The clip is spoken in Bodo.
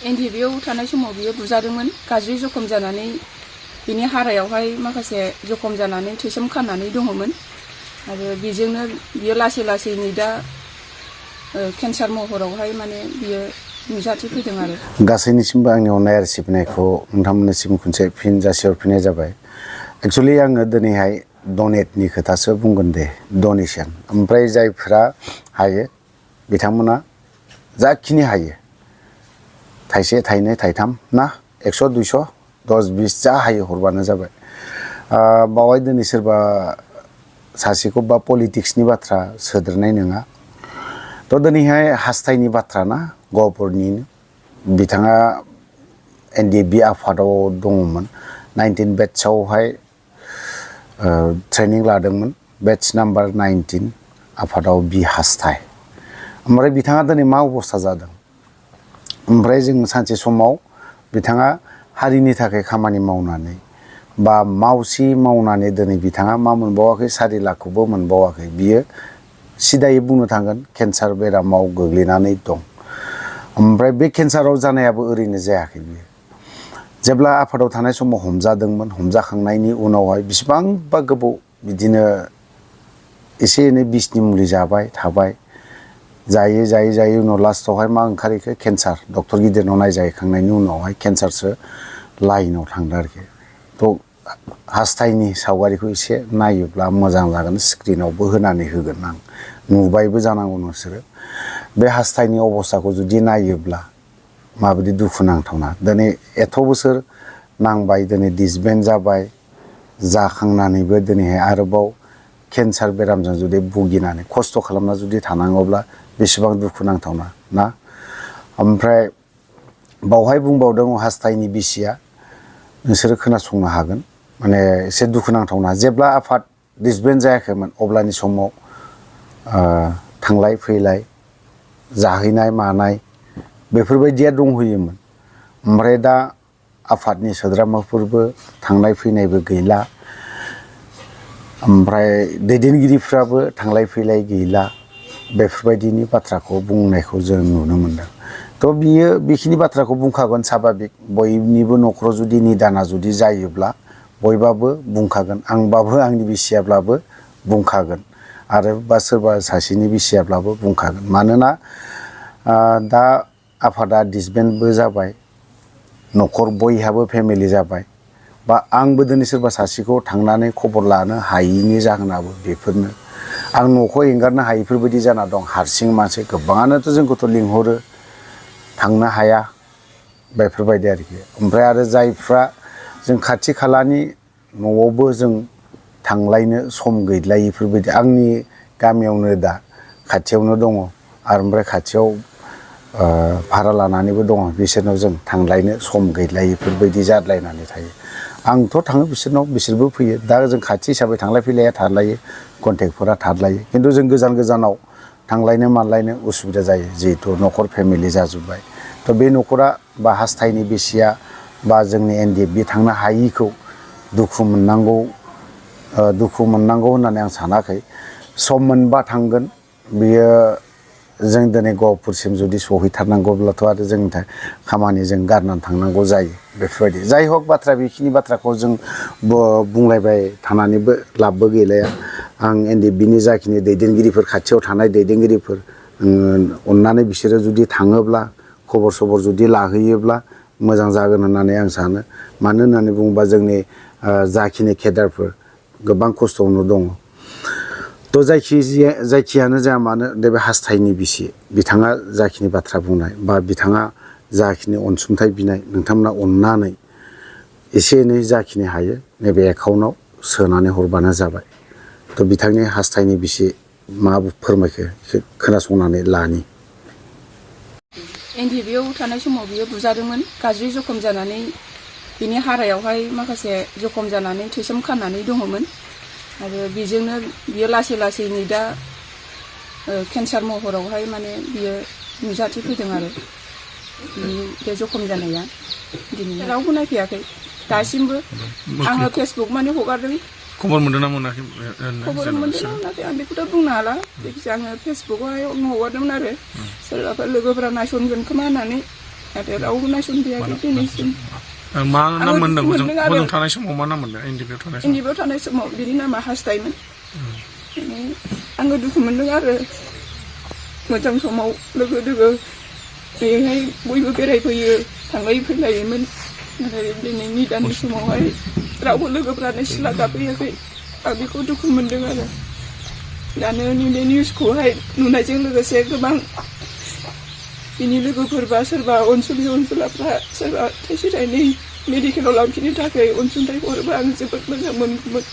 एनडिबिआव थानाय समाव बियो बुजादोंमोन गाज्रि जखम जानानै बिनि हारायावहाय माखासे जखम जानानै थैसोम खानानै दङमोन आरो बेजोंनो बियो लासै लासैनो दा केन्सार महरावहाय माने बियो नुजाथि फैदों आरो गासैनिसिमबो आंनि अननाय आरो सिबिनायखौ नोंथांमोननिसिम खनसे फिन जासिहरफिननाय जाबाय। एक्सुअलि आङो दिनैहाय डनेटनि खोथासो बुंगोन दे, डनेसन। ओमफ्राय जायफ्रा हायो बिथांमोना जाखिनि हायो थाइसे थाइनै थाइथाम ना 100 200 10 20 जा हायो हरबानो जाबाय। बावहाय दिनै सोरबा सासेखौ बा पलिटिक्सनि बाथ्रा सोदेरनाय नङा। थ' दिनैहाय हास्थायनि बाथ्रा ना गहपुरनिनो बिथाङा एनडिएफबि आफादाव दङमोन 19 बेट्सआवहाय ट्रेनिं लादोंमोन। बेट्स नाम्बार 19 आफादाव B.Hastai। ओमफ्राय बिथाङा दिनै मा अबस्था जादों, ओमफ्राय जों सानसे समाव बिथाङा हारिनि थाखाय खामानि मावनानै बा मावसि मावनानै दिनै बिथाङा मा मोनबावाखै 4 लाखखौबो मोनबावाखै। बियो सिदायै बुंनो थांगोन केन्सार बेरामाव गोग्लैनानै दं। ओमफ्राय बे केन्साराव जानायाबो ओरैनो जायाखै। बियो जेब्ला आफादाव थानाय समाव हमजादोंमोन, हमजाखांनायनि उनावहाय बेसिबांबा गोबाव बिदिनो एसे एनै बिसनि मुलि जाबाय थाबाय, जायै जायै जायै उनाव लास्टआवहाय मा ओंखारहैखो केन्सार। डक्टर गिदिरनाव नायजाहैखांनायनि उनावहाय केन्सारसो लाइनाव थांदों आरोखि। थ' हास्थायनि सावगारिखौ एसे नायोब्ला मोजां जागोन, स्क्रिनावबो होनानै होगोन आं। नुबायबो जानांगौ नोंसोरो। बे हास्थायनि अबस्थाखौ जुदि नायोब्ला माबायदि दुखुनांथावना। दिनै एथ' बोसोर नांबाय, दिनै डिसबेन्ड जाबाय, जाखांनानैबो दिनैहाय आरोबाव केन्सार बेरामजों जुदि भुगिनानै खस्थ' खालामना जुदि थानांगौब्ला बेसेबां दुखुनांथावना ना। ओमफ्राय बावहाय बुंबावदों हास्थायनि बिसिया, नोंसोरो खोनासंनो हागोन, माने एसे दुखुनांथावना। जेब्ला आफाद डिसबेन्ड जायाखैमोन अब्लानि समाव थांलाय फैलाय जाहैनाय मानाय बेफोरबायदिया दंहोयोमोन। ओमफ्राय दा आफादनि सोद्रोमाफोरबो थांनाय फैनायबो गैला, ओमफ्राय दैदेनगिरिफ्राबो थांलाय फैलाय गैला। बेफोरबायदिनि बाथ्राखौ बुंनायखौ जों नुनो मोनदों। थ' बियो बेखिनि बाथ्राखौ बुंखागोन साभाबिक। बयनिबो न'खराव जुदि निदाना जुदि जायोब्ला बयबाबो बुंखागोन। आंबाबो आंनि बिसियाब्लाबो बुंखागोन आरो बा सोरबा सासेनि बिसियाब्लाबो बुंखागोन। मानोना दा आफादा डिसबेन्डबो जाबाय, न'खर बयहाबो फेमिलि जाबाय, बा आंबो दिनै सोरबा सासेखौ थांनानै खबर लानो हायिनि जाहोनाबो बेफोरनो। आं न'खौ एंगारनो हायिफोरबायदि जाना दं। हारसिं मानसि गोबाङानोथ' जोंखौथ' लिंहरो, थांनो हाया बेफोरबायदि आरोखि। ओमफ्राय आरो जायफ्रा जों खाथि खालानि न'आवबो जों थांलायनो सम गैलायिफोरबायदि। आंनि गामियावनो दा खाथियावनो दङ आरो ओमफ्राय खाथियाव भारा लानानैबो दङ, बिसोरनाव जों थांलायनो सम गैलायिफोरबायदि जाद्लायनानै थायो। आंथ' थाङो बिसोरनाव, बिसोरबो फैयो। दा जों खाथि हिसाबै थांलाय फैलाया थालायो, कन्टेक्टफोरा थालायो। खिन्थु जों गोजान गोजानाव थांलायनो मालायनो उसुबिदा जायो, जिहेथु न'खर फेमिलि जाजोब्बाय। थ' बे न'खरा बा हास्थायनि बिसिया बा जोंनि एनडिएफबि थांनो हायिखौ दुखु मोननांगौ होननानै आं सानाखै। सम मोनबा थांगोन। बियो जों दिनै गहपुरसिम जुदि सहैथारनांगौब्लाथ' आरो जोंनि थाखाय खामानि जों गारनानै थांनांगौ जायो। बेफोरबायदि जाय हक बाथ्रा, बेखिनि बाथ्राखौ जों बुंलायबाय थानानैबो लाबबो गैलाया। आं एनडिएफबिनि जाखिनि दैदेनगिरिफोर, खाथियाव थानाय दैदेनगिरिफोर, अननानै बिसोरो जुदि थाङोब्ला खबर सबर जुदि लाहैयोब्ला मोजां जागोन होननानै आं सानो। मानो होननानै बुङोबा जोंनि जाखिनि केडारफोर गोबां खस्थ'आवनो दङ। थ' जायखियानो जाया मानो, नैबे हास्थायनि बिसि बिथाङा जाखिनि बाथ्रा बुंनाय बा बिथाङा जाखिनि अनसुंथाइ बिनाय, नोंथांमोना अननानै एसे एनै जाखिनि हायो नैबे एकाउन्टआव सोनानै हरबानो जाबाय। थ' बिथांनि हास्थायनि बिसि मा फोरमायखो खोनासंनानै लानि। एनडिएफबिआव थानाय समाव बियो बुजादोंमोन गाज्रि जखम जानानै बिनि हारायावहाय माखासे जखम जानानै थैसोम खानानै दङमोन आरो बेजोंनो बियो लासै लासैनो दा केन्सार महरावहाय माने बियो नुजाथि फैदों आरो बे जखम जानाया। दिनै रावबो नायफैयाखै दासिमबो। आङो फेसबुक माने हगारदों। खबर मोनदों ना मोनाखै? खबर मोनदों ना मोनाखै आं बेखौथ' बुंनो हाला। जायखिजाया आङो फेसबुकआवहाय हगारदोंमोन आरो सोरबाफोर लोगोफोरा नायसनगोन खोमा होननानै। नाथाय रावबो नायसनफैयाखै दिनैसिम मा नाम आङो मोनदों दुखु मोनदों आरो। हजों थानाय समाव मा नाम मोनदों एनडिपिआव थानाय समाव? एनडिपिआव थानाय समाव बिनि नामा हास्थायमोन। आङो दुखु मोनदों आरो मोजां समाव लोगो दोगो बेहाय बयबो बेरायफैयो थांलाय फैलायोमोन नाथाय दिनै निदाननि समावहाय रावबो लोगोफ्रानो सिला गाफैयाखै आं बेखौ दुखु मोनदों आरो दानो नैबे निउसखौहाय नुनायजों लोगोसे गोबां बिनि लोगोफोरबा सोरबा अनसुलाफ्रा सोरबा थाइसे थाइनै मेडिकेलाव लांफिननो थाखाय अनसुंथाइ हरोबा आं जोबोद मोजां मोनगौमोन।